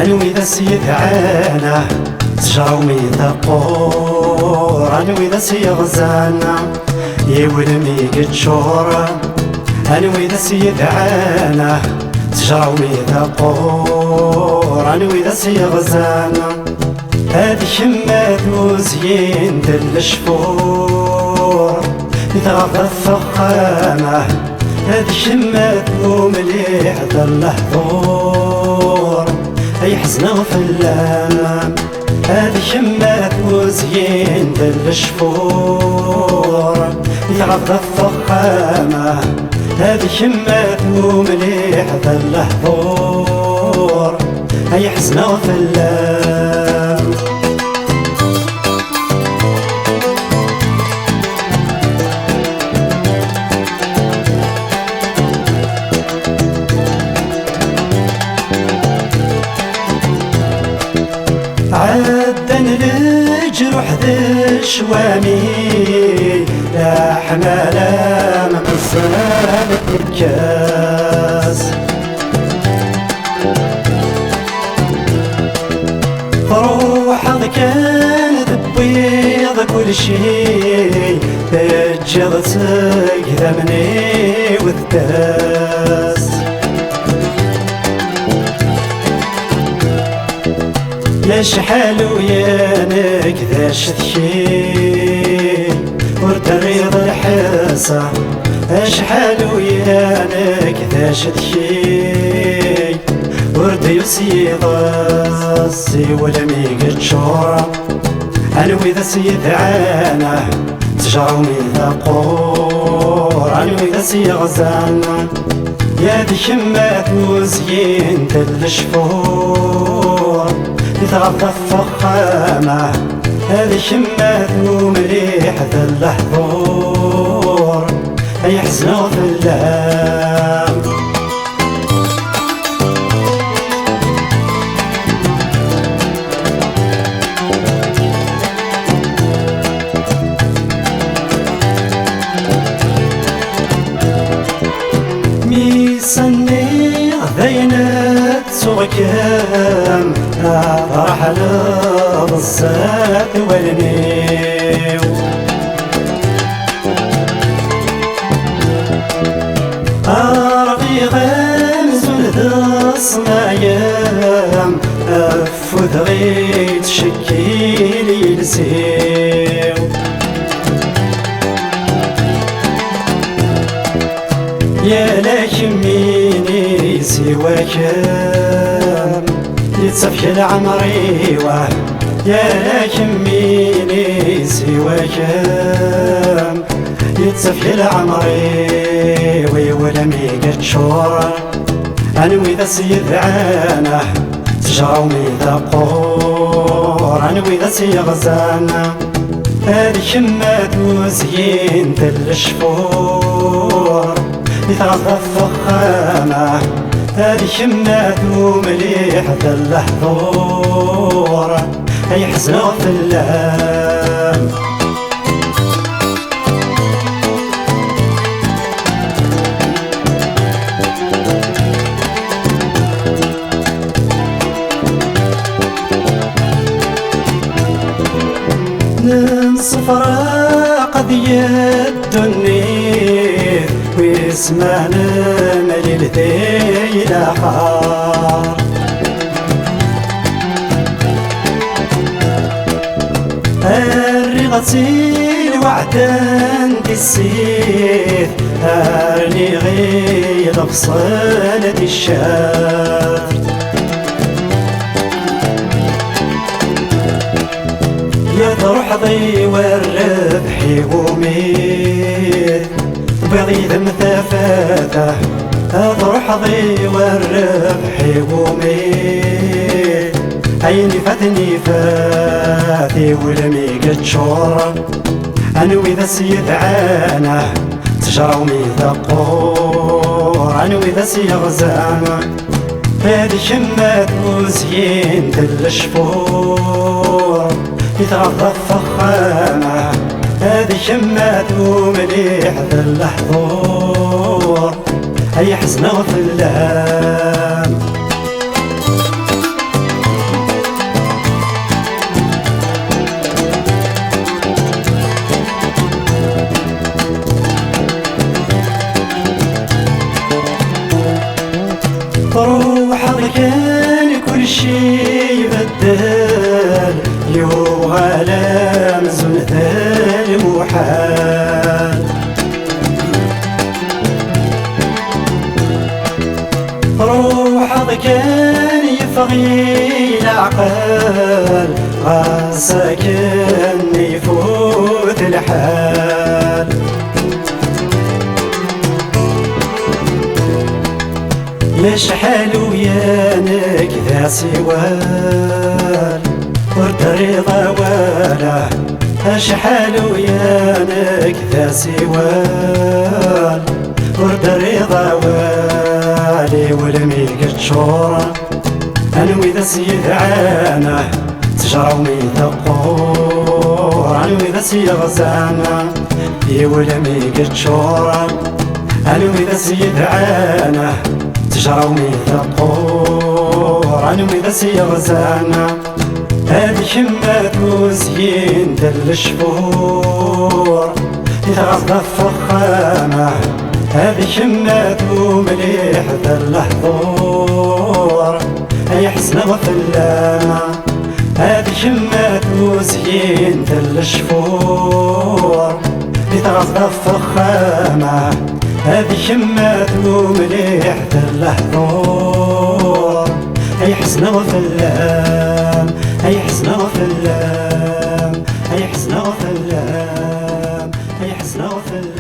انوي ذا سيد عانا تجراومي ذا قور انوي ذا سيغزانا يولمي قتشور انوي ذا سيد عانا تجراومي ذا قور انوي ذا سيغزانا هذي شمات وزين دل الشفور يتغطى الفخامة هذي شمات ومليح دل الحضور اي حزنة وفلام هذي شمات وزين دل الشفور يتغطى الفخامة هذي شمات ومليح دل الحضور اي حزنة وفلام عدن الجروح ذي الشوامي لا حمالة من الصنادق الكاس روحك كانت بيض كل شي تجرتك ذمني والداس يا شحال ويانك ذا شتشي ورد الريض الحاسة يا شحال ويانك ذا شتشي ورد يسيض السي ولمي قد شورا انوي ذا سيد عانا تجراومي ذا قور انوي ذا سيغزانا يا ذي شمات وزين دل الشفور يتغطى الفخامة هذي شمات ومليح ذا الحضور اي حزنة وفلام ميسني غذينات سوكام رحل بالصات والنيو أرغي غمز ذا الصنايام أفوذ غيت شكيلي لسيو يا لكميني سواكام يتصفي العمري واه يا لكميني سواكام يتصفي العمري ويولمي قد شورا انوي ذا سيد عانا تجراومي ذا قور انوي ذا سيغزانا هذي شمات وزين دل الشفور يتغطى الفخامة هذي شمات ومليح ذا الحضور اي حزنة وفلام ننصف راق يد النير ويسمعنا مليل ذي الأحار الرغتي وعدان دي السيف هارني غير بصالة الشار يا تروح ضي والربح يقومي بيضي ذم ثفاته تروح ضي والربح يقومي عيني فاتني فاتي ولمي قد شورا انوي ذا سيد عانا تجراومي ذا قور انوي ذا سيغزانا هذي شمات وزين دل الشفور يتغطى الفخامة هذي شمات ومليح ذا الحضور اي حزنة وفلام يوغالا مزون المحال روح كان يفغي العقل غاسكن يفوت الحال يا شحال ويانك ذا سوال ورد رضا ولا شحال ويانك ذا سوال ورد رضا والي ولميك تشورا انوي ذا سيد عانه تجرى وميت الطور انوي ذا سيد غزانه ولميك تشورا انوي ذا سيد عانه تجرى وميت الطور انوي ذا سيد غزانه هذي كمات وزين دل الشفور يتغضى فخامه هذي كمات ومليح دل الحضور هي حسنة وفلامة هذي كمات وزين دل الشفور يتغضى فخامه هذي كمات ومليح دل الحضور هي حسنة وفلام هي حسنة وفلام هي حسنة وفلام هي حسنة وفلام